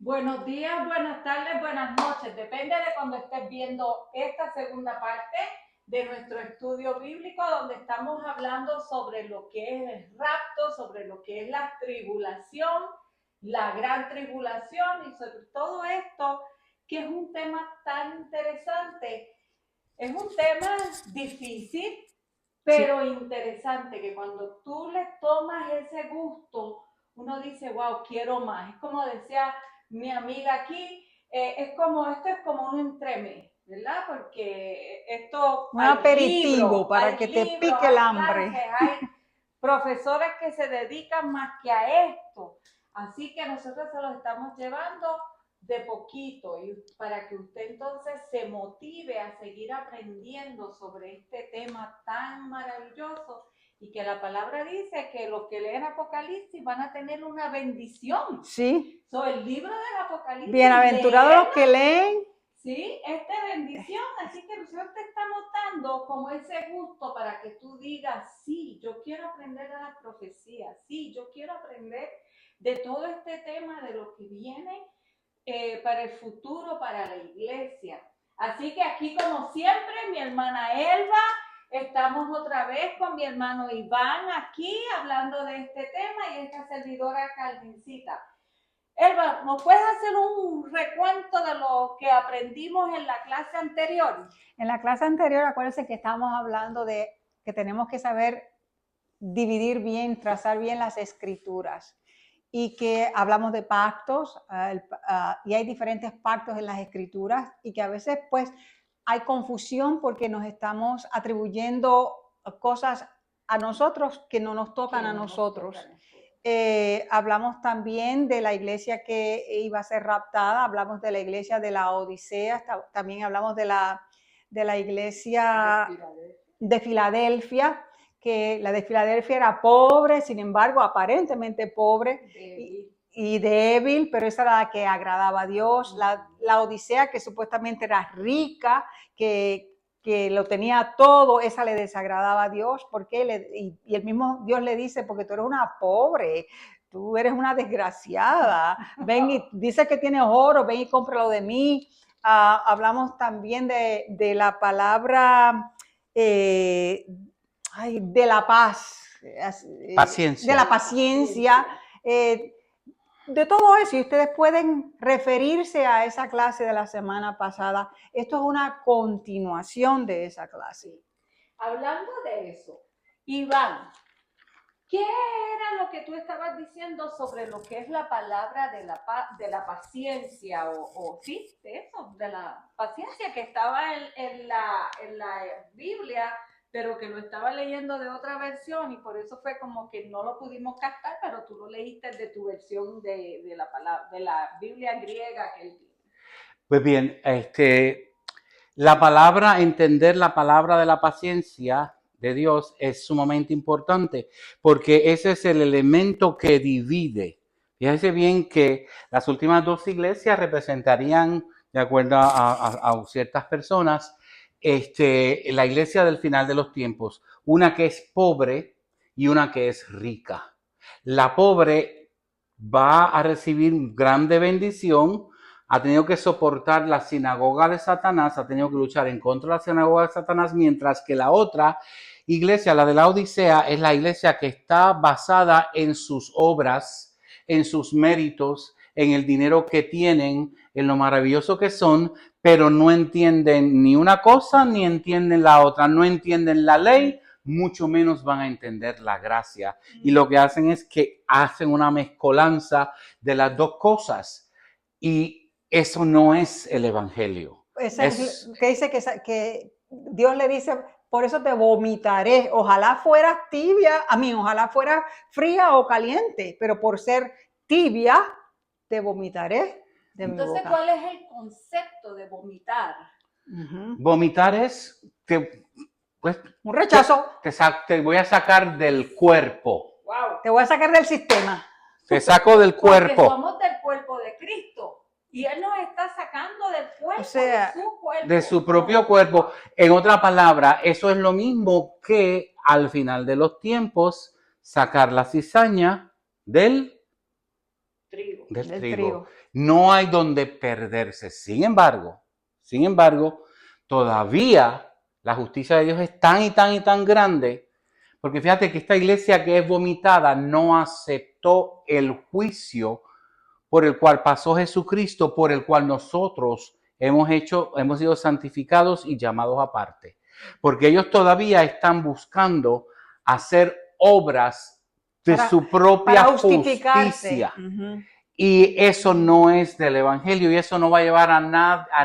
Buenos días, buenas tardes, buenas noches. Depende de cuando estés viendo esta segunda parte de nuestro estudio bíblico, donde estamos hablando sobre lo que es el rapto, sobre lo que es la tribulación, la gran tribulación y sobre todo esto, que es un tema tan interesante. Es un tema difícil, pero interesante, que cuando tú le tomas ese gusto, uno dice, wow, quiero más. Es como decía mi amiga aquí, esto es como un entremés, ¿verdad? Porque esto Un aperitivo para que te pique el hay hambre. clases, hay profesores que se dedican más que a esto. Así que nosotros se los estamos llevando de poquito y para que usted entonces se motive a seguir aprendiendo sobre este tema tan maravilloso y que la palabra dice que los que leen Apocalipsis van a tener una bendición. Sí. El libro del Apocalipsis. Bienaventurados los que leen. Sí, esta bendición, así que nosotros te estamos dando como ese gusto para que tú digas, sí, yo quiero aprender de las profecías, sí, yo quiero aprender de todo este tema, de lo que viene para el futuro, para la iglesia. Así que aquí, como siempre, mi hermana Elba, estamos otra vez con mi hermano Iván aquí hablando de este tema y esta servidora Carmencita. Elba, ¿nos puedes hacer un recuento de lo que aprendimos en la clase anterior? En la clase anterior, acuérdense que estábamos hablando de que tenemos que saber dividir bien, trazar bien las escrituras y que hablamos de pactos y hay diferentes pactos en las escrituras y que a veces pues hay confusión porque nos estamos atribuyendo cosas a nosotros que no nos tocan a nosotros. Hablamos también de la iglesia que iba a ser raptada, hablamos de la iglesia de la Odisea, también hablamos de la iglesia de Filadelfia, que la de Filadelfia era pobre, sin embargo, aparentemente pobre y débil, pero esa era la que agradaba a Dios. La Odisea, que supuestamente era rica, que lo tenía todo, esa le desagradaba a Dios, porque y el mismo Dios le dice, porque tú eres una pobre, tú eres una desgraciada, ven y dice que tienes oro, ven y cómpralo de mí. Hablamos también de la palabra de la paz, Paciencia. de la paciencia, de todo eso, y ustedes pueden referirse a esa clase de la semana pasada. Esto es una continuación de esa clase. Hablando de eso, Iván, ¿qué era lo que tú estabas diciendo sobre lo que es la palabra de la paciencia? Sí, de eso, de la paciencia que estaba en la Biblia, pero que lo estaba leyendo de otra versión y por eso fue como que no lo pudimos captar, pero tú lo leíste de tu versión de la palabra, de la Biblia griega que él tiene. Pues bien, entender la palabra de la paciencia de Dios es sumamente importante porque ese es el elemento que divide. Fíjense bien que las últimas dos iglesias representarían, de acuerdo a ciertas personas, la iglesia del final de los tiempos, una que es pobre y una que es rica. La pobre va a recibir grande bendición, ha tenido que soportar la sinagoga de Satanás, ha tenido que luchar en contra de la sinagoga de Satanás, mientras que la otra iglesia, la de la Odisea, es la iglesia que está basada en sus obras, en sus méritos, en el dinero que tienen, en lo maravilloso que son, pero no entienden ni una cosa ni entienden la otra, no entienden la ley, mucho menos van a entender la gracia. Y lo que hacen es que hacen una mezcolanza de las dos cosas. Y eso no es el evangelio. Es que dice que Dios le dice, por eso te vomitaré. Ojalá fueras tibia, ojalá fueras fría o caliente, pero por ser tibia, te vomitaré de mi boca. Entonces, ¿cuál es el concepto de vomitar? Vomitar es que, pues, un rechazo. Te voy a sacar del cuerpo. Wow. Te voy a sacar del sistema. Te saco del cuerpo. Porque somos del cuerpo de Cristo. Y Él nos está sacando del cuerpo, o sea, de su cuerpo. De su propio cuerpo. En otra palabra, eso es lo mismo que al final de los tiempos sacar la cizaña del trigo. del Del trigo. trigo. No hay donde perderse. Sin embargo, todavía la justicia de Dios es tan y tan y tan grande, porque fíjate que esta iglesia que es vomitada no aceptó el juicio por el cual pasó Jesucristo, por el cual nosotros hemos sido santificados y llamados aparte. Porque ellos todavía están buscando hacer obras de su propia para justificarse. justicia. Ujú. Y eso no es del Evangelio y eso no va a llevar a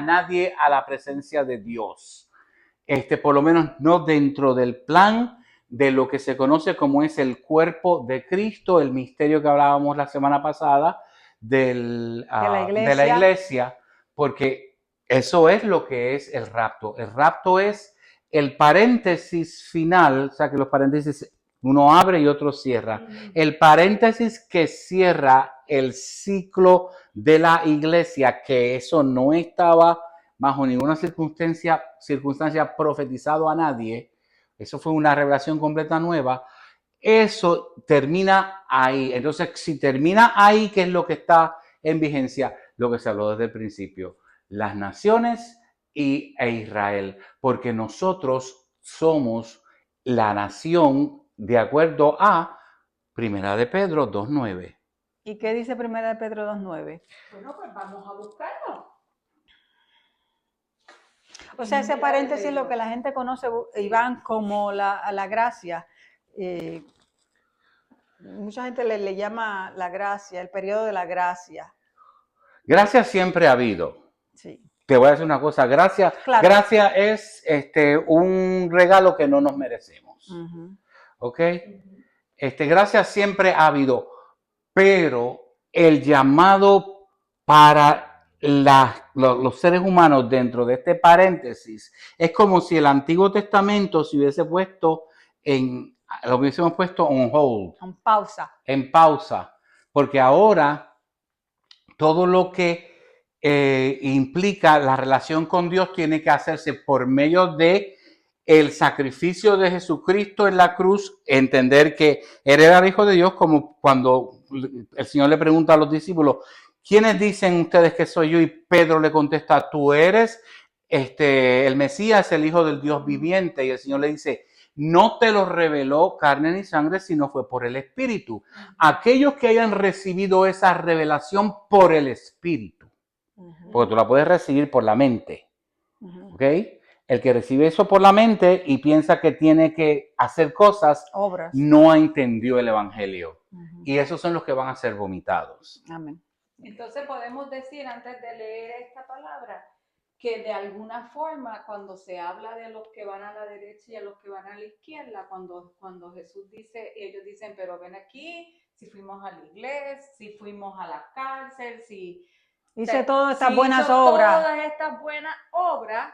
nadie a la presencia de Dios. Por lo menos no dentro del plan de lo que se conoce como es el cuerpo de Cristo, el misterio que hablábamos la semana pasada de la iglesia, porque eso es lo que es el rapto. El rapto es el paréntesis final, o sea que los paréntesis uno abre y otro cierra. El paréntesis que cierra el ciclo de la iglesia, que eso no estaba bajo ninguna circunstancia profetizado a nadie. Eso fue una revelación completa nueva. Eso termina ahí. Entonces, si termina ahí, ¿qué es lo que está en vigencia? Lo que se habló desde el principio. Las naciones e Israel. Porque nosotros somos la nación de acuerdo a Primera de Pedro 2:9. ¿Y qué dice Primera de Pedro 2:9? Bueno, pues vamos a buscarlo. O sea, ese paréntesis lo que la gente conoce, Iván, como la gracia. Mucha gente le llama la gracia, el periodo de la gracia. Gracia siempre ha habido. Sí. Te voy a decir una cosa, gracia es un regalo que no nos merecemos. Uh-huh. ¿Ok? Gracia siempre ha habido, pero el llamado para los seres humanos dentro de este paréntesis es como si el Antiguo Testamento se hubiese puesto lo hubiésemos puesto on hold. En pausa. Porque ahora todo lo que implica la relación con Dios tiene que hacerse por medio de el sacrificio de Jesucristo en la cruz, entender que Él era el Hijo de Dios, como cuando el Señor le pregunta a los discípulos, ¿quiénes dicen ustedes que soy yo? Y Pedro le contesta, tú eres el Mesías, el Hijo del Dios viviente. Y el Señor le dice, no te lo reveló carne ni sangre, sino fue por el Espíritu. Aquellos que hayan recibido esa revelación por el Espíritu, porque tú la puedes recibir por la mente, ¿ok? El que recibe eso por la mente y piensa que tiene que hacer obras, no entendió el Evangelio. Y esos son los que van a ser vomitados. Amén. Entonces podemos decir, antes de leer esta palabra, que de alguna forma cuando se habla de los que van a la derecha y a los que van a la izquierda, cuando Jesús dice, ellos dicen, pero ven aquí, si fuimos a la iglesia, si fuimos a la cárcel, si hice todas estas buenas obras. Todas estas buenas obras,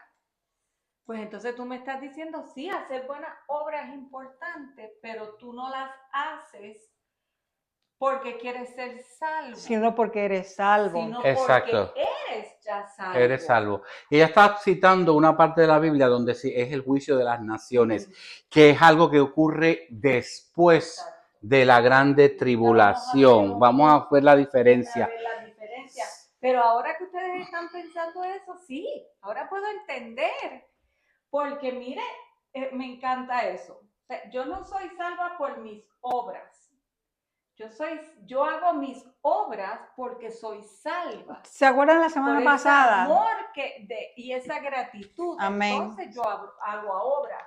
pues entonces tú me estás diciendo, sí, hacer buenas obras es importante, pero tú no las haces porque quieres ser salvo. Sino porque eres salvo. Sino exacto. Porque eres ya salvo. Eres salvo. Y ella está citando una parte de la Biblia donde es el juicio de las naciones, que es algo que ocurre después de la grande tribulación. Vamos a ver la diferencia. Pero ahora que ustedes están pensando eso, sí, ahora puedo entender. Porque mire, me encanta eso. O sea, yo no soy salva por mis obras. Yo hago mis obras porque soy salva. ¿Se acuerdan la semana pasada? Ese amor y esa gratitud. Amén. Entonces yo hago obra,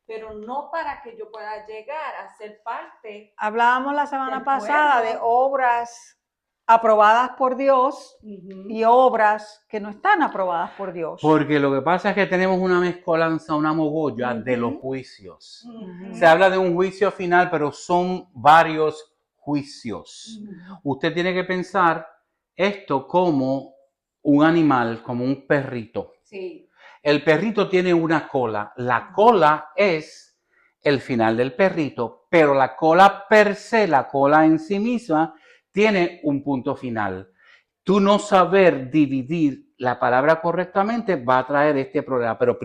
pero no para que yo pueda llegar a ser parte. Hablábamos la semana pasada de obras aprobadas por Dios y obras que no están aprobadas por Dios. Porque lo que pasa es que tenemos una mezcolanza, una mogolla de los juicios. Se habla de un juicio final, pero son varios juicios. Usted tiene que pensar esto como un animal, como un perrito. Sí. El perrito tiene una cola. La cola es el final del perrito, pero la cola per se, la cola en sí misma, tiene un punto final. Tú no saber dividir la palabra correctamente va a traer este problema. Pero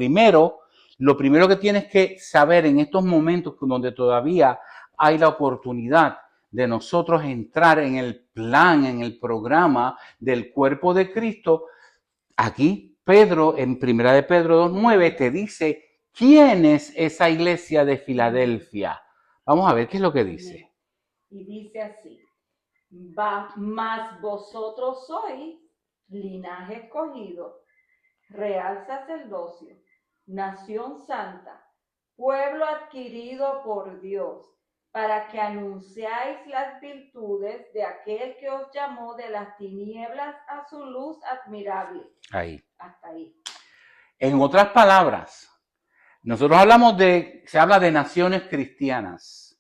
lo primero que tienes que saber en estos momentos donde todavía hay la oportunidad de nosotros entrar en el plan, en el programa del cuerpo de Cristo, aquí Pedro, en 1 de Pedro 2:9, te dice quién es esa iglesia de Filadelfia. Vamos a ver qué es lo que dice. Y dice así: mas vosotros sois linaje escogido, real sacerdocio, nación santa, pueblo adquirido por Dios, para que anunciáis las virtudes de aquel que os llamó de las tinieblas a su luz admirable. Ahí. Hasta ahí. En otras palabras, nosotros se habla de naciones cristianas.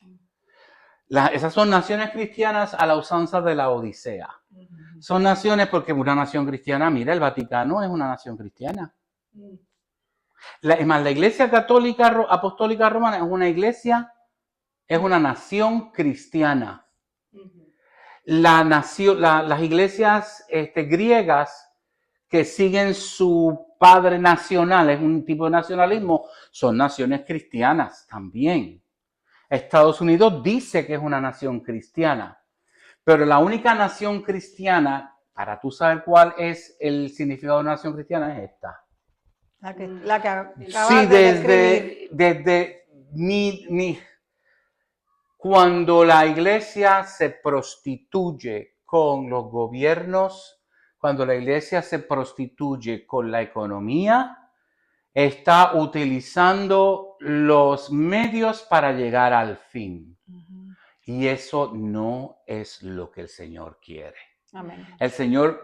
Esas son naciones cristianas a la usanza de la Odisea. Son naciones porque una nación cristiana, mira, el Vaticano es una nación cristiana. Es más, la Iglesia Católica Apostólica Romana es una nación cristiana. Las iglesias griegas que siguen su padre nacional, es un tipo de nacionalismo, son naciones cristianas también. Estados Unidos dice que es una nación cristiana, pero la única nación cristiana, para tú saber cuál es el significado de una nación cristiana, es esta. La que acabas Sí, de desde cuando la iglesia se prostituye con los gobiernos, cuando la iglesia se prostituye con la economía, está utilizando los medios para llegar al fin. Y eso no es lo que el Señor quiere. Amén.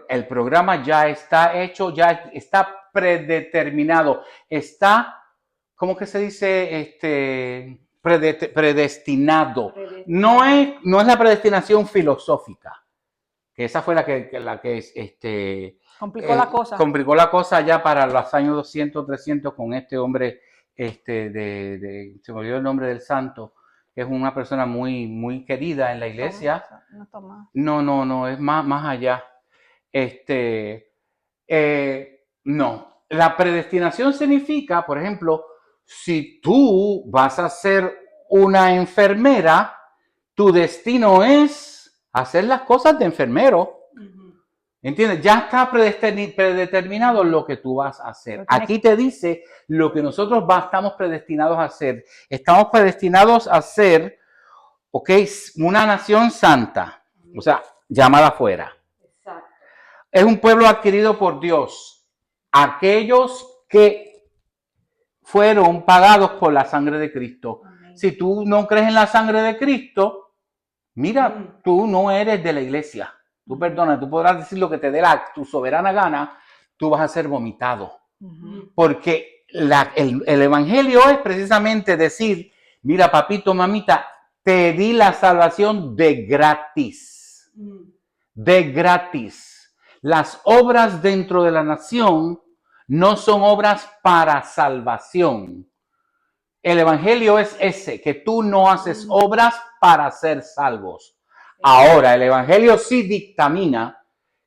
El programa ya está hecho, ya está predeterminado, está, ¿cómo que se dice? Predestinado. No es la predestinación filosófica, que esa fue la que complicó la cosa. Complicó la cosa ya para los años 200, 300 con este hombre, se me olvidó el nombre del santo, que es una persona muy, muy querida en la iglesia. No, es más allá. No. La predestinación significa, por ejemplo, si tú vas a ser una enfermera, tu destino es hacer las cosas de enfermero. ¿Entiendes? Ya está predeterminado lo que tú vas a hacer. Aquí te dice lo que nosotros estamos predestinados a hacer. Estamos predestinados a ser, una nación santa, o sea, llamada afuera. Exacto. Es un pueblo adquirido por Dios. Aquellos que fueron pagados por la sangre de Cristo. Amén. Si tú no crees en la sangre de Cristo, mira, tú no eres de la iglesia. Tú perdona, tú podrás decir lo que te dé tu soberana gana, tú vas a ser vomitado. Porque el evangelio es precisamente decir, mira, papito, mamita, te di la salvación de gratis. De gratis. Las obras dentro de la nación no son obras para salvación. El evangelio es ese, que tú no haces obras para ser salvos. Ahora, el evangelio sí dictamina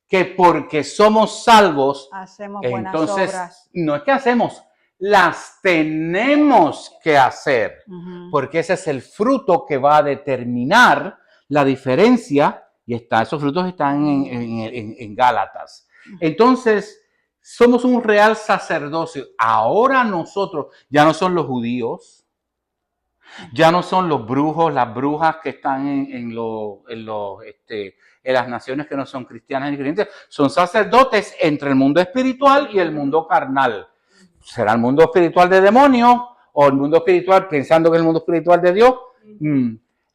que porque somos salvos, hacemos entonces buenas obras. No es que hacemos, las tenemos que hacer, porque ese es el fruto que va a determinar la diferencia, y esos frutos están en Gálatas. Entonces, somos un real sacerdocio. Ahora nosotros, ya no son los judíos, ya no son los brujos, las brujas que están en las naciones que no son cristianas ni creyentes. Son sacerdotes entre el mundo espiritual y el mundo carnal. ¿Será el mundo espiritual de demonios o el mundo espiritual pensando que es el mundo espiritual de Dios?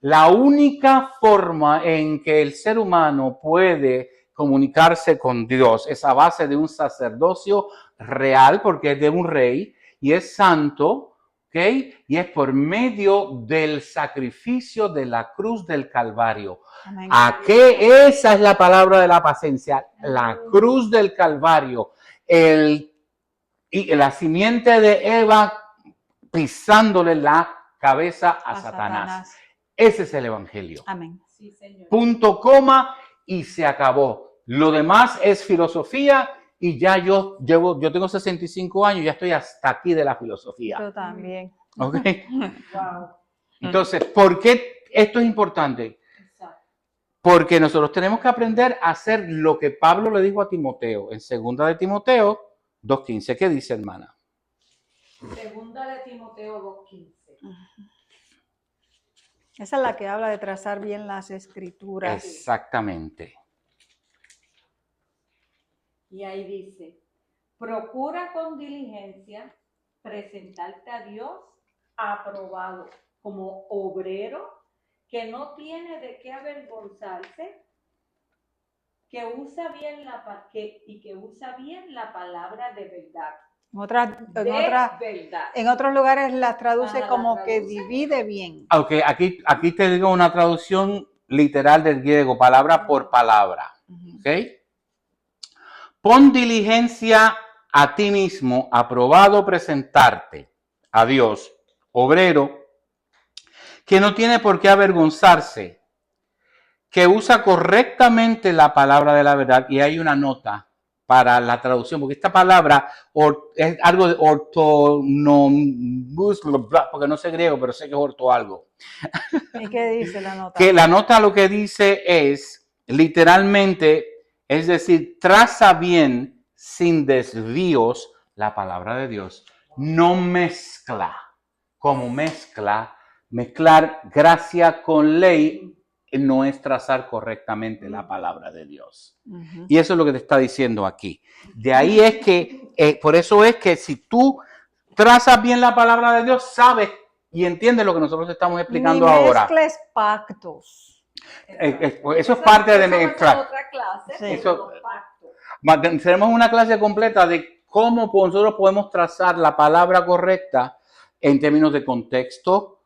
La única forma en que el ser humano puede comunicarse con Dios es a base de un sacerdocio real, porque es de un rey y es santo. Y es por medio del sacrificio de la cruz del Calvario. Amén. Esa es la palabra de la paciencia, la cruz del Calvario. La simiente de Eva pisándole la cabeza a Satanás. Ese es el evangelio. Amén. Sí, Señor. Punto, coma, y se acabó. Lo demás es filosofía. Y ya yo tengo 65 años, ya estoy hasta aquí de la filosofía. Yo también. ¿Ok? Wow. Entonces, ¿por qué esto es importante? Exacto. Porque nosotros tenemos que aprender a hacer lo que Pablo le dijo a Timoteo en 2 de Timoteo 2:15. ¿Qué dice, hermana? Segunda de Timoteo 2:15. Esa es la que habla de trazar bien las escrituras. Exactamente. Y ahí dice, procura con diligencia presentarte a Dios aprobado como obrero que no tiene de qué avergonzarse, que usa bien la palabra de verdad. En otros lugares las traduce Ajá, como la que traduce. divide bien. Ok, aquí te digo una traducción literal del griego, palabra por palabra. ¿Ok? Pon diligencia a ti mismo, aprobado presentarte a Dios, obrero, que no tiene por qué avergonzarse, que usa correctamente la palabra de la verdad. Y hay una nota para la traducción, porque esta palabra es algo de ortonomus, porque no sé griego, pero sé que es orto algo. ¿Y qué dice la nota? Que la nota lo que dice es, literalmente, es decir, traza bien, sin desvíos, la palabra de Dios. No mezcla, como mezclar gracia con ley no es trazar correctamente la palabra de Dios. Y eso es lo que te está diciendo aquí. De ahí es que, por eso es que si tú trazas bien la palabra de Dios, sabes y entiendes lo que nosotros estamos explicando ahora. Ni mezcles pactos. Eso es parte de nuestra otra clase. Sí. Eso, tenemos una clase completa de cómo nosotros podemos trazar la palabra correcta en términos de contexto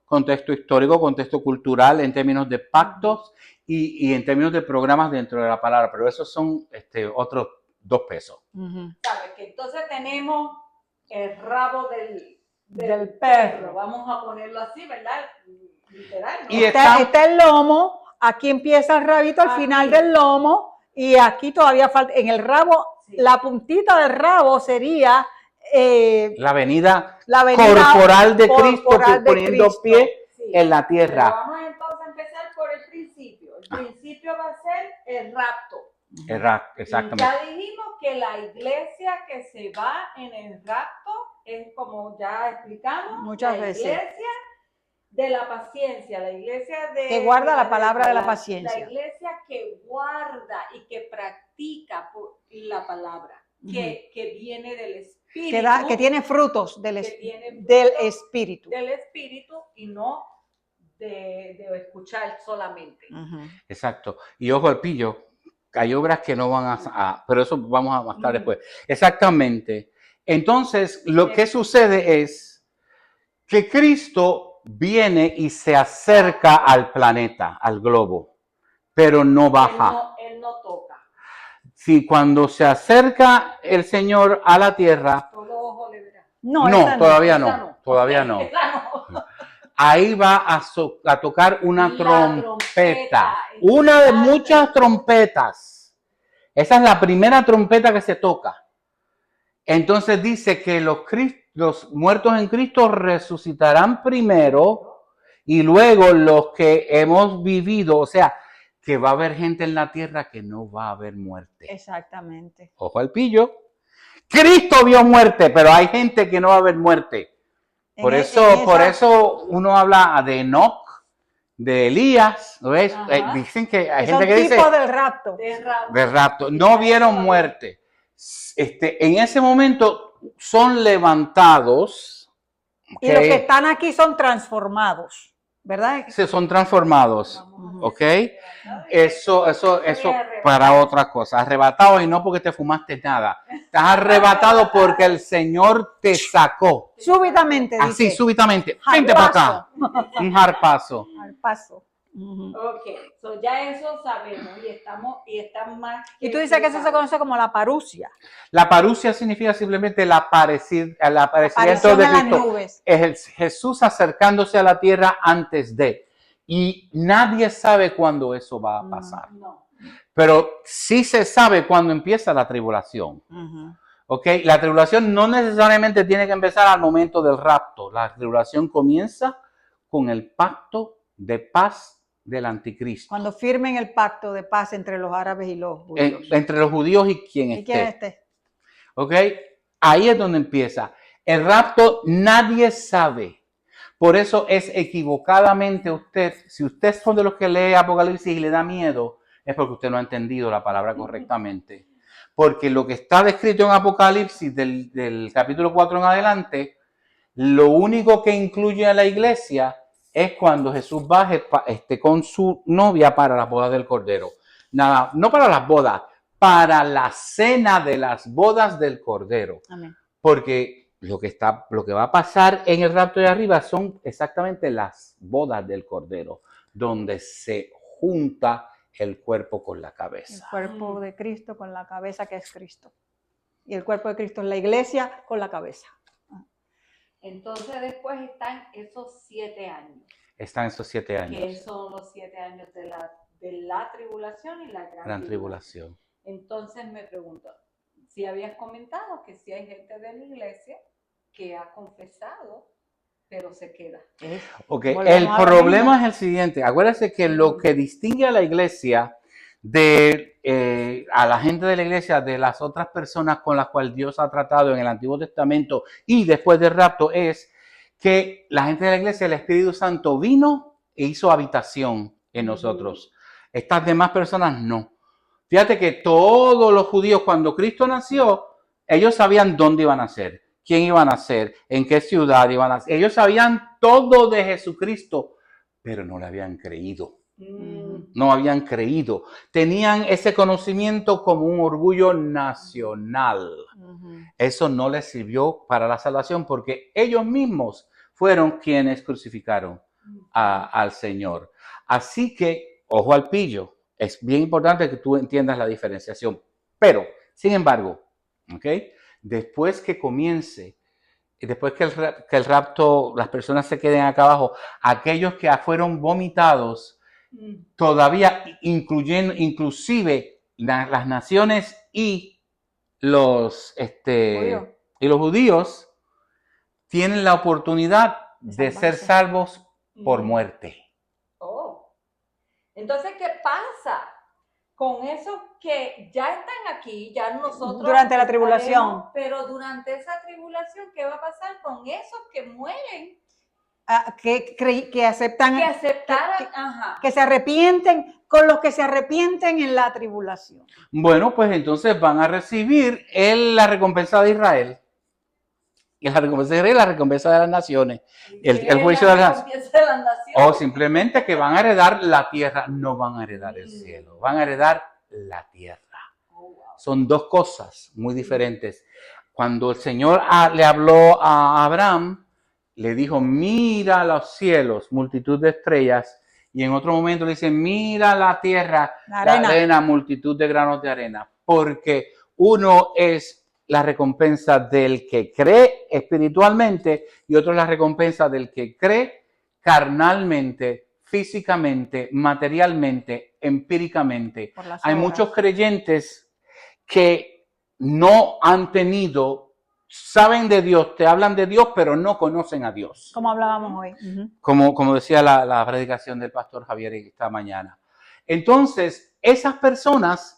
histórico, contexto cultural, en términos de pactos y en términos de programas dentro de la palabra. Pero esos son otros 2 pesos. ¿Sabes? Que entonces tenemos el rabo Del perro. Vamos a ponerlo así, ¿verdad? Literal, ¿no? Y Está el lomo, aquí empieza el rabito al Aquí. final del lomo y aquí todavía falta, en el rabo, Sí. la puntita del rabo sería la venida corporal de Cristo corporal de poniendo Cristo. pie Sí. en la Pero tierra. vamos entonces a empezar por el principio. El principio va a ser el rapto. Exactamente. Y ya dijimos que la iglesia que se va en el rapto es, como ya explicamos, Muchas veces. La iglesia de la paciencia, la iglesia Que guarda la palabra de la paciencia. La iglesia que guarda y que practica la palabra, que viene del Espíritu. Que tiene frutos del Espíritu. Del Espíritu y no de escuchar solamente. Exacto. Y ojo al pillo, hay obras que no van a pero eso vamos a mostrar después. Exactamente. Entonces, lo que sucede es que Cristo viene y se acerca al planeta, al globo, pero no baja. Él no toca. Si cuando se acerca el Señor a la tierra, Todo ojo le verá. no, todavía esa no, todavía no. Esa no. Ahí va a tocar una La trompeta, trompeta. una de muchas trompetas. Esa es la primera trompeta que se toca. Entonces dice que los muertos en Cristo resucitarán primero y luego los que hemos vivido, o sea, que va a haber gente en la tierra que no va a haber muerte. Exactamente. Ojo al pillo. Cristo vio muerte, pero hay gente que no va a haber muerte. Por eso uno habla de Enoch, de Elías, ¿no ves? Dicen que hay gente que dice del rapto. de rapto, no vieron muerte. En ese momento son levantados. Y los que están aquí son transformados, ¿verdad? Se son transformados, ¿ok? Eso para otra cosa. Arrebatado y no porque te fumaste nada. Estás arrebatado porque el Señor te sacó. Súbitamente, dice. Así, súbitamente. Vente para acá. Un jarpazo. Jarpazo. Ok, so ya eso sabemos y están más. Y tú dices que eso se conoce como la parusia. La parusia significa simplemente el aparecimiento de en las Cristo. nubes. Es Jesús acercándose a la tierra antes de. Y nadie sabe cuándo eso va a pasar. No. Pero sí se sabe cuándo empieza la tribulación. ¿Ok? La tribulación no necesariamente tiene que empezar al momento del rapto. La tribulación comienza con el pacto de paz del anticristo. Cuando firmen el pacto de paz entre los árabes y los judíos. Entre los judíos y quien ¿Y quién esté. esté? ¿Ok? Ahí es donde empieza. El rapto nadie sabe. Por eso es equivocadamente usted, si usted es de los que lee Apocalipsis y le da miedo, es porque usted no ha entendido la palabra correctamente. Porque lo que está descrito en Apocalipsis del capítulo 4 en adelante, lo único que incluye a la iglesia es cuando Jesús baje con su novia para las bodas del Cordero. Nada, no para las bodas, para la cena de las bodas del Cordero. Amén. Porque lo que va a pasar en el rapto de arriba son exactamente las bodas del Cordero, donde se junta el cuerpo con la El cabeza. cuerpo de Cristo con la cabeza que es Cristo. Y el cuerpo de Cristo es la iglesia con la cabeza. Entonces después están esos 7 años. Están esos 7 años. Que son los 7 años de la tribulación y la gran Tribulación. Entonces me pregunto, si habías comentado que si hay gente de la iglesia que ha confesado, pero se queda. Ok, Volvemos el a lo problema mismo. es el siguiente. Acuérdense que lo que distingue a la iglesia a la gente de la iglesia de las otras personas con las cuales Dios ha tratado en el Antiguo Testamento y después del rapto es que la gente de la iglesia, el Espíritu Santo vino e hizo habitación en nosotros. Estas demás personas no. Fíjate que todos los judíos, cuando Cristo nació, ellos sabían dónde iban a nacer, quién iban a nacer, en qué ciudad iban a nacer. Ellos sabían todo de Jesucristo, pero no le habían creído. No habían creído. Tenían ese conocimiento como un orgullo nacional. Eso no les sirvió para la salvación porque ellos mismos fueron quienes crucificaron al Señor. Así que, ojo al pillo. Es bien importante que tú entiendas la diferenciación. Pero, sin embargo, ¿okay? Después que comience, después que el rapto, las personas se queden acá abajo, aquellos que fueron vomitados, todavía inclusive las naciones y los judíos tienen la oportunidad de ser salvos por muerte. Entonces, ¿qué pasa con esos que ya están aquí, ya nosotros durante la tribulación? Pero durante esa tribulación, ¿qué va a pasar con esos que mueren? Que aceptan, que se arrepienten, con los que se arrepienten en la tribulación. Bueno, pues entonces van a recibir la recompensa de Israel. Y la recompensa de Israel, la recompensa de las naciones. El juicio de las naciones. O simplemente que van a heredar la tierra, no van a heredar el cielo, van a heredar la tierra. Son dos cosas muy diferentes. Cuando el Señor le habló a Abraham, le dijo, mira los cielos, multitud de estrellas. Y en otro momento le dice, mira la tierra, la arena, multitud de granos de arena. Porque uno es la recompensa del que cree espiritualmente y otro es la recompensa del que cree carnalmente, físicamente, materialmente, empíricamente. Hay muchos creyentes que no han tenido, saben de Dios, te hablan de Dios, pero no conocen a Dios. Como hablábamos hoy. Como decía la predicación del pastor Javier esta mañana. Entonces, esas personas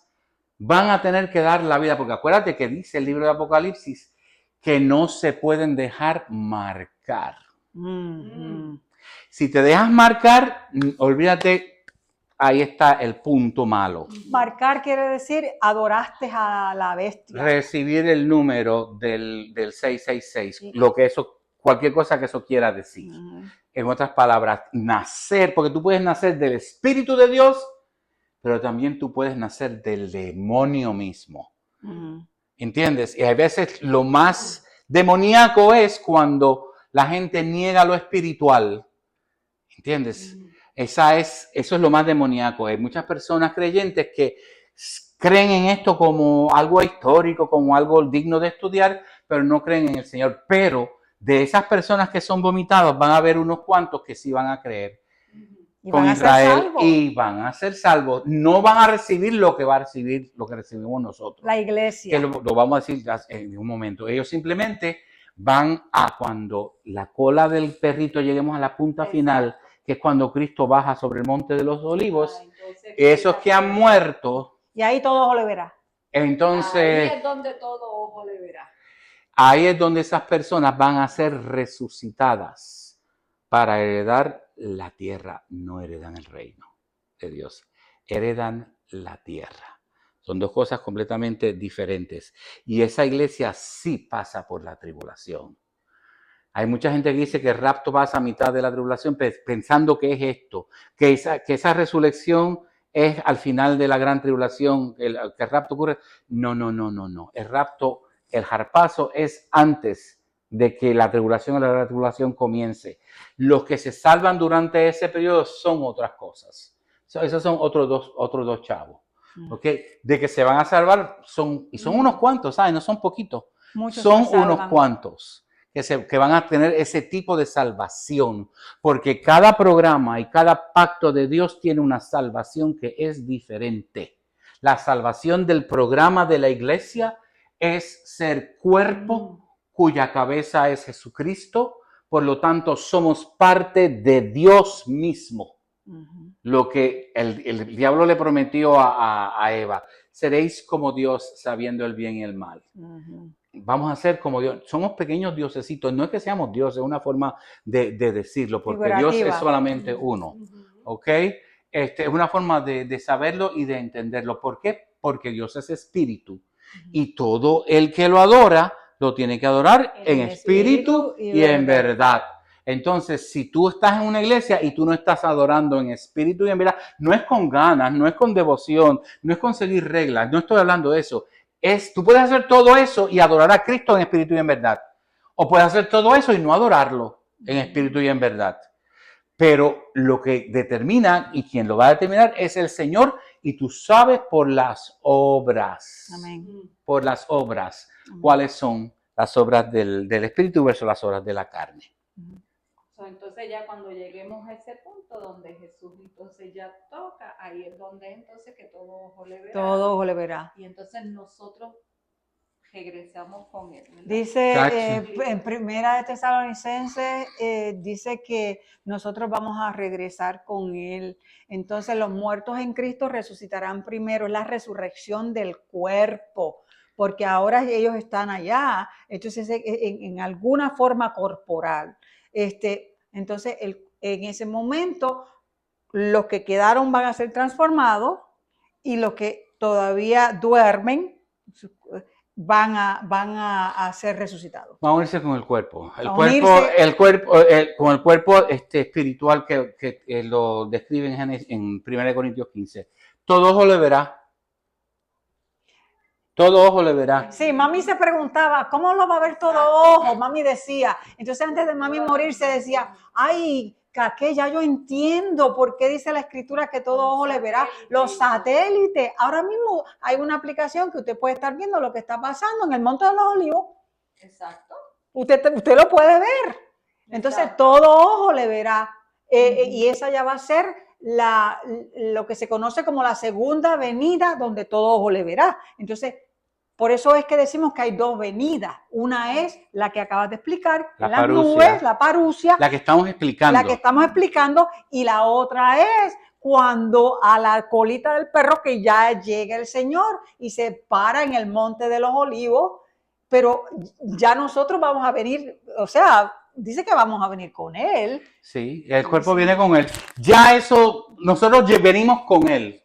van a tener que dar la vida, porque acuérdate que dice el libro de Apocalipsis que no se pueden dejar marcar. Si te dejas marcar, olvídate, ahí está el punto malo. Marcar quiere decir adoraste a la bestia. Recibir el número del 666, lo que eso, cualquier cosa que eso quiera decir. En otras palabras, nacer, porque tú puedes nacer del Espíritu de Dios, pero también tú puedes nacer del demonio mismo. ¿Entiendes? Y a veces lo más demoníaco es cuando la gente niega lo espiritual. ¿Entiendes? Eso es lo más demoníaco. Hay muchas personas creyentes que creen en esto como algo histórico, como algo digno de estudiar, pero no creen en el Señor. Pero de esas personas que son vomitados, van a haber unos cuantos que sí van a creer con Israel y van a ser salvos. No van a recibir lo que recibimos nosotros. La iglesia. Que lo vamos a decir en un momento. Ellos simplemente van a, cuando la cola del perrito lleguemos a la punta final, que es cuando Cristo baja sobre el monte de los olivos. Entonces, Esos que han muerto, Y ahí todo ojo le verá. entonces ahí es donde todo ojo le verá. ahí es donde esas personas van a ser resucitadas para heredar la tierra. No heredan el reino de Dios, heredan la tierra. Son dos cosas completamente diferentes. Y esa iglesia sí pasa por la tribulación. Hay mucha gente que dice que el rapto pasa a mitad de la tribulación pensando que es esto, que esa resurrección es al final de la gran tribulación, que el rapto ocurre. No. El rapto, el harpazo es antes de que la tribulación o la gran tribulación comience. Los que se salvan durante ese periodo son otras cosas. Esos son otros dos chavos. ¿Okay? De que se van a salvar son unos cuantos, ¿sabes? No son poquitos. Muchos Son se salvan. unos cuantos que van a tener ese tipo de salvación, porque cada programa y cada pacto de Dios tiene una salvación que es diferente. La salvación del programa de la iglesia es ser cuerpo cuya cabeza es Jesucristo, por lo tanto somos parte de Dios mismo. Lo que el diablo le prometió a Eva, seréis como Dios sabiendo el bien y el mal. Vamos a ser como Dios. Somos pequeños diosesitos. No es que seamos dioses, es una forma de decirlo, porque Dios es solamente uno. ¿Ok? Es una forma de saberlo y de entenderlo. ¿Por qué? Porque Dios es espíritu. Y todo el que lo adora, lo tiene que adorar en espíritu y en verdad. Entonces, si tú estás en una iglesia y tú no estás adorando en espíritu y en verdad, no es con ganas, no es con devoción, no es con seguir reglas, no estoy hablando de eso. Tú puedes hacer todo eso y adorar a Cristo en espíritu y en verdad. O puedes hacer todo eso y no adorarlo en espíritu y en verdad. Pero lo que determina y quien lo va a determinar es el Señor, y tú sabes por las obras. Amén. Por las obras. ¿Cuáles son las obras del espíritu versus las obras de la carne? Entonces ya cuando lleguemos a ese punto donde Jesús entonces ya toca, ahí es donde entonces que todo ojo le verá. Todo ojo le verá. Y entonces nosotros regresamos con él, ¿verdad? Dice en Primera de Tesalonicenses, dice que nosotros vamos a regresar con él. Entonces los muertos en Cristo resucitarán primero. Es la resurrección del cuerpo, porque ahora ellos están allá, entonces en alguna forma corporal. Entonces en ese momento los que quedaron van a ser transformados y los que todavía duermen van a ser resucitados. Vamos a unirse con el cuerpo. Con el cuerpo espiritual que lo describe en 1 Corintios 15. Todo ojo le verá. Todo ojo le verá. Sí, mami se preguntaba, ¿cómo lo va a ver todo ojo? Mami decía. Entonces antes de mami morirse decía, ay, que ya yo entiendo por qué dice la escritura que todo ojo le verá. Los satélites. Ahora mismo hay una aplicación que usted puede estar viendo lo que está pasando en el Monte de los Olivos. Exacto. Usted lo puede ver. Entonces Exacto. todo ojo le verá. Y esa ya va a ser lo que se conoce como la segunda venida donde todo ojo le verá. Entonces, por eso es que decimos que hay dos venidas. Una es la que acabas de explicar, las nubes, la parusia. La que estamos explicando. La que estamos explicando. Y la otra es cuando a la colita del perro que ya llega el Señor y se para en el Monte de los Olivos. Pero ya nosotros vamos a venir, o sea, dice que vamos a venir con Él. Sí, el cuerpo viene con Él. Ya eso, nosotros venimos con Él.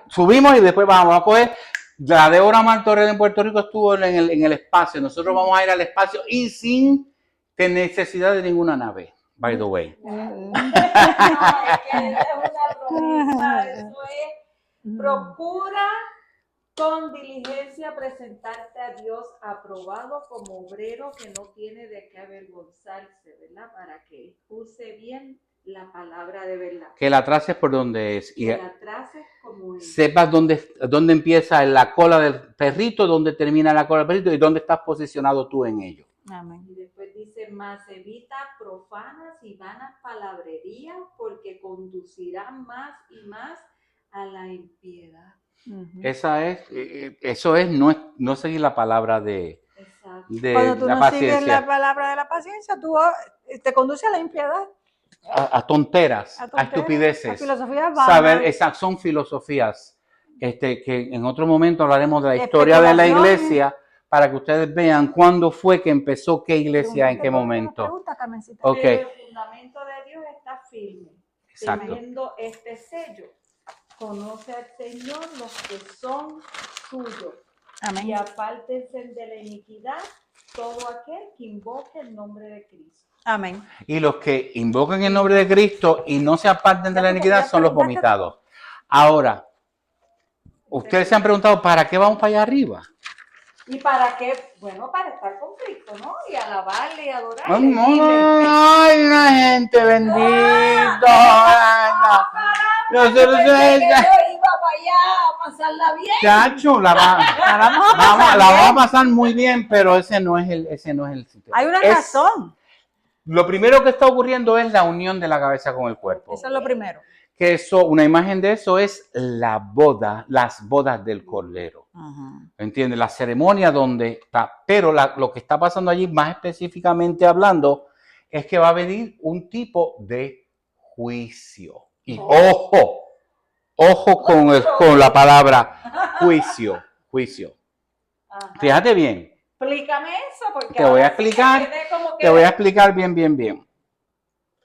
Subimos y después vamos a coger. La Débora Martorell en Puerto Rico estuvo en el espacio. Nosotros vamos a ir al espacio y sin necesidad de ninguna nave, by the way. No, es que es una promesa, eso es. Procura con diligencia presentarte a Dios aprobado como obrero que no tiene de qué avergonzarse, ¿verdad? Para que use bien la palabra de verdad. Que la traces por donde es. Que la traces como es. Sepas dónde empieza la cola del perrito, dónde termina la cola del perrito y dónde estás posicionado tú en ello. Amén. Y después dice, más evita profanas y vanas palabrerías porque conducirán más y más a la impiedad. Eso es no seguir la palabra de Cuando tú la no paciencia. sigues la palabra de la paciencia, tú te conduce a la impiedad. a tonteras, a estupideces. A filosofías vanas. Saber, esas son filosofías. Que en otro momento hablaremos de la De historia de la especulaciones. iglesia para que ustedes vean cuándo fue que empezó qué iglesia, en qué momento. Pregunta, Carmencita. Ok. Pero el fundamento de Dios está firme. Exacto. Teniendo este sello, conoce al Señor los que son suyos. Amén. Y apártense de la iniquidad todo aquel que invoque el nombre de Cristo. Amén. Y los que invocan el nombre de Cristo y no se aparten de la iniquidad son los vomitados. Ahora, ustedes se han preguntado, ¿para qué vamos para allá arriba? ¿Y para qué? Bueno, para estar con Cristo, ¿no? Y alabarle y adorarle. Ay, no, ay, la gente bendito. Ay, no. Nosotros Yo iba para allá a pasarla bien. Chacho, la vamos a pasar muy bien, pero ese no es el sitio. Hay una razón. Lo primero que está ocurriendo es la unión de la cabeza con el cuerpo. Eso es lo primero. Que eso, una imagen de eso es la boda, las bodas del Cordero. ¿Entiendes? La ceremonia donde está. Pero lo que está pasando allí, más específicamente hablando, es que va a venir un tipo de juicio. Y ojo con la palabra juicio. Ajá. Fíjate bien. Explícame eso, porque Te voy a ahora sí explicar, me quedé como que- te voy a explicar bien.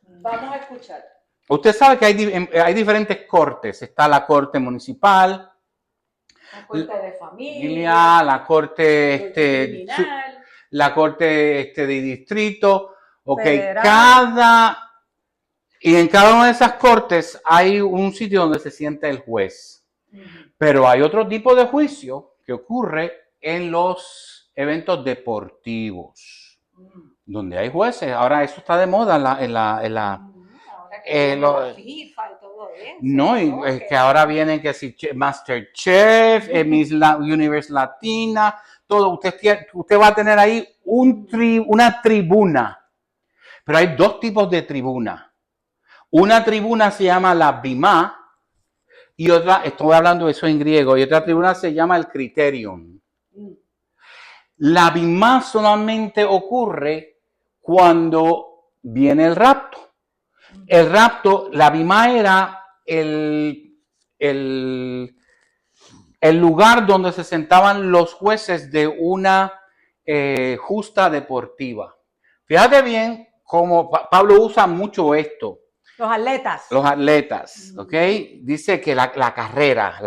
Vamos a escuchar. Usted sabe que hay diferentes cortes. Está la corte municipal, La corte de familia, la corte criminal. la corte de distrito, Federal. y en cada una de esas cortes hay un sitio donde se sienta el juez. Pero hay otro tipo de juicio que ocurre en los eventos deportivos, donde hay jueces. Ahora eso está de moda en la Ahora que viene la FIFA y todo eso. no, y es que ahora vienen que si MasterChef, Miss Universe Latina, todo. Usted va a tener ahí una tribuna. Pero hay dos tipos de tribuna. Una tribuna se llama la bimá y otra, estoy hablando de eso en griego, y otra tribuna se llama el criterion. La bimá solamente ocurre cuando viene el rapto. El rapto, la bimá era el lugar donde se sentaban los jueces de una justa deportiva. Fíjate bien cómo Pablo usa mucho esto. Los atletas. Los atletas, ¿ok? Dice que la carrera.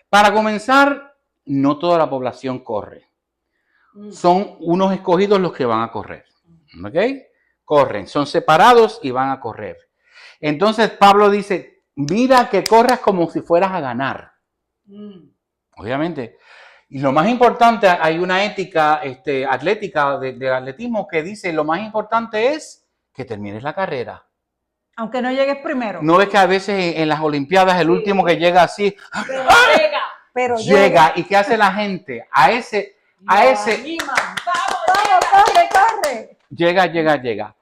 Para comenzar, no toda la población corre. Son unos escogidos los que van a correr, ¿ok? Corren, son separados y van a correr. Entonces Pablo dice, mira que corras como si fueras a ganar. Obviamente. Y lo más importante, hay una ética atlética del atletismo que dice, lo más importante es que termines la carrera. Aunque no llegues primero. ¿No ves que a veces en las Olimpiadas el último que llega así, Pero llega? ¿Y qué hace la gente? A ese, corre. llega.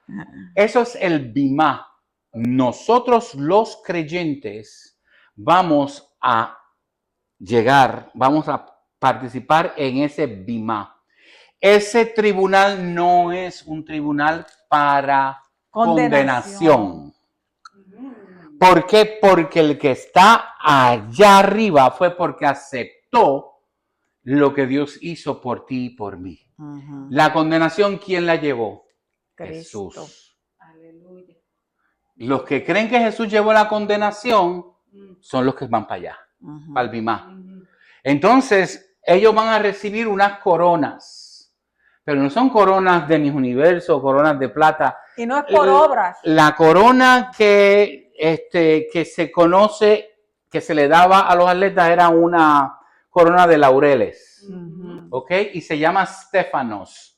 Eso es el bimá. Nosotros los creyentes vamos a llegar, vamos a participar en ese bimá. Ese tribunal no es un tribunal para condenación. ¿Por qué? Porque el que está allá arriba fue porque aceptó lo que Dios hizo por ti y por mí. La condenación, ¿quién la llevó? Cristo. Jesús. Aleluya. Los que creen que Jesús llevó la condenación son los que van para allá, para el bimá. Entonces, ellos van a recibir unas coronas, pero no son coronas de mis universos, coronas de plata. Y no es por obras. La corona que se conoce, que se le daba a los atletas, era una corona de laureles, ¿ok? Y se llama Stéphanos,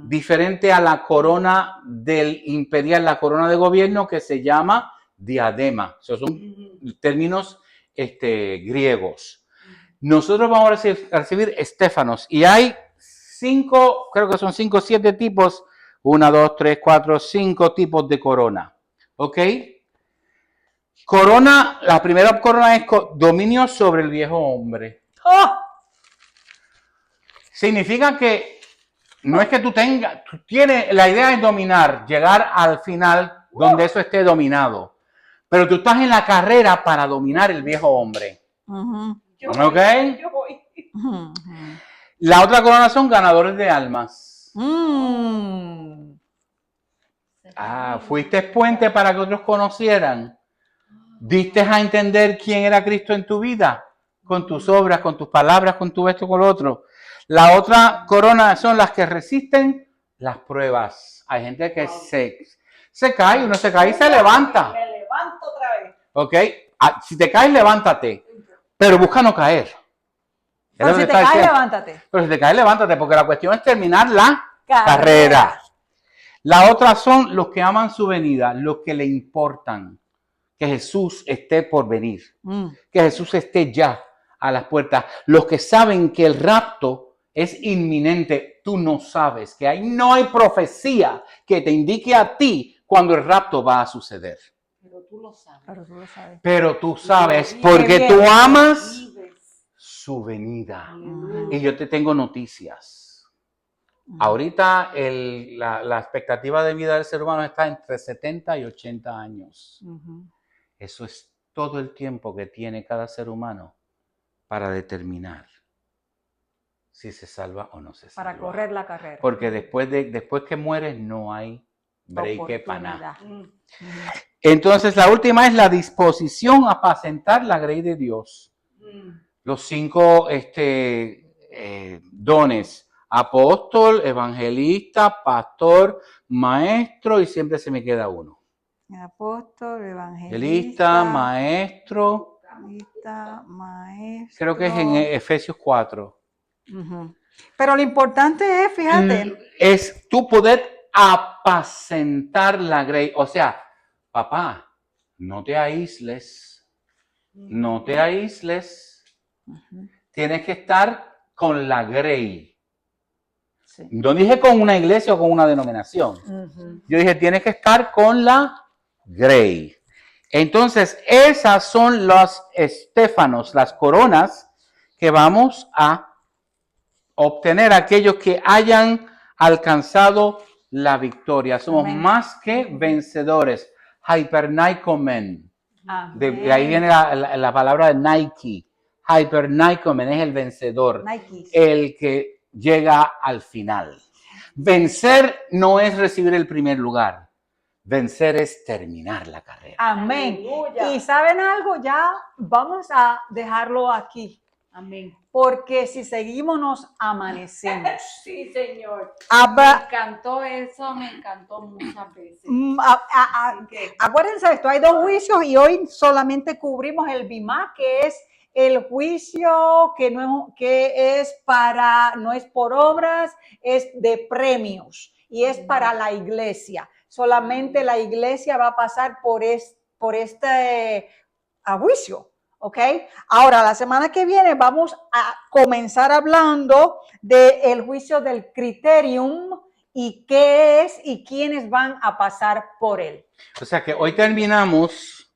diferente a la corona del imperial, la corona de gobierno que se llama diadema. Esos son términos griegos. Nosotros vamos a recibir Stéphanos y hay 5, creo que son 5 o 7 tipos, 1, 2, 3, 4, 5 tipos de corona, ¿ok? Corona, la primera corona es dominio sobre el viejo hombre. Significa que no es que tú tienes, la idea es dominar, llegar al final donde eso esté dominado. Pero tú estás en la carrera para dominar el viejo hombre. Ujú, ¿Ok? Yo voy. ujú, La otra corona son ganadores de almas. ujú. Fuiste puente para que otros conocieran. ¿Diste a entender quién era Cristo en tu vida? Con tus obras, con tus palabras, con tu esto, con lo otro. La otra corona son las que resisten las pruebas. Hay gente que se cae, uno se cae y se levanta. Me levanto otra vez. ¿Ok? Si te caes, levántate. Pero busca no caer. Pero si te caes, levántate. Pero si te caes, levántate, porque la cuestión es terminar la carrera. La otra son los que aman su venida, los que le importan que Jesús esté por venir, que Jesús esté ya a las puertas. Los que saben que el rapto es inminente, tú no sabes, que no hay profecía que te indique a ti cuando el rapto va a suceder. Pero tú lo sabes. Pero tú sabes, porque tú amas su venida. Y yo te tengo noticias. Ahorita la expectativa de vida del ser humano está entre 70 y 80 años. Eso es todo el tiempo que tiene cada ser humano para determinar si se salva o no se salva. Para correr la carrera. Porque después que mueres no hay break para nada. Oportunidad. Entonces la última es la disposición a apacentar la grey de Dios. Los 5 dones: apóstol, evangelista, pastor, maestro, y siempre se me queda uno. Apóstol, evangelista, maestro. Creo que es en Efesios 4. Pero lo importante es, fíjate. Es tú poder apacentar la grey. O sea, papá, no te aísles. No te aísles. Tienes que estar con la grey. Sí. No dije con una iglesia o con una denominación. Yo dije, tienes que estar con la grey. Entonces, esas son los estéfanos, las coronas que vamos a obtener aquellos que hayan alcanzado la victoria. Somos más que vencedores. Hypernaikomen. De ahí viene la palabra de Nike. Hypernaikomen es el vencedor. Nike. El que llega al final. Vencer no es recibir el primer lugar. Vencer es terminar la carrera. Amén. Aleluya. Y ¿saben algo? Ya vamos a dejarlo aquí. Amén. Porque si seguimos nos amanecemos. Sí, Señor. Me encantó eso, me encantó muchas veces. Acuérdense de esto, hay 2 juicios y hoy solamente cubrimos el Bimá, que es el juicio que no es por obras, es de premios y es para la iglesia. Solamente la iglesia va a pasar por este juicio. ¿Ok? Ahora, la semana que viene vamos a comenzar hablando del juicio del criterium y qué es y quiénes van a pasar por él. O sea que hoy terminamos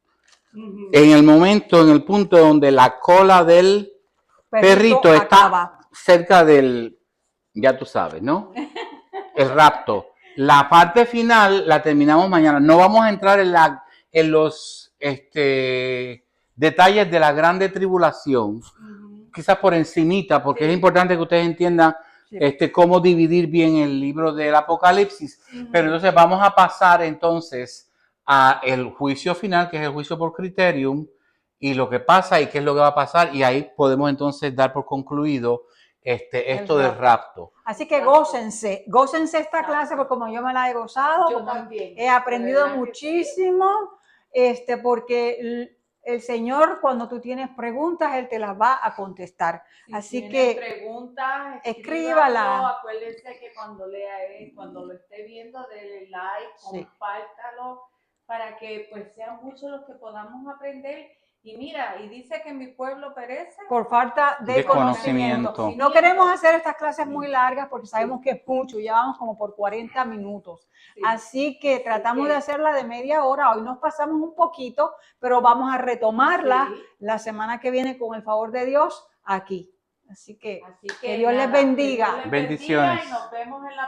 en el punto donde la cola del perrito está cerca del, ya tú sabes, ¿no? El rapto. La parte final la terminamos mañana. No vamos a entrar en los detalles de la grande tribulación, quizás por encimita, porque es importante que ustedes entiendan cómo dividir bien el libro del Apocalipsis. Pero entonces vamos a pasar entonces a el juicio final, que es el juicio por criterium, y lo que pasa y qué es lo que va a pasar, y ahí podemos entonces dar por concluido esto del rapto. Así que gócense esta clase, porque como yo me la he gozado, yo también he aprendido muchísimo, porque el Señor, cuando tú tienes preguntas, Él te las va a contestar. Si así tiene que preguntas, escríbala. Acuérdense que cuando lea cuando lo esté viendo, denle like, compártalo, para que pues sean muchos los que podamos aprender. Y mira, y dice que mi pueblo perece por falta de conocimiento. No queremos hacer estas clases muy largas porque sabemos que es mucho, ya vamos como por 40 minutos. Sí. Así que tratamos de hacerla de media hora. Hoy nos pasamos un poquito, pero vamos a retomarla la semana que viene con el favor de Dios aquí. Así que Dios les bendiga. Bendiciones. Y nos vemos en la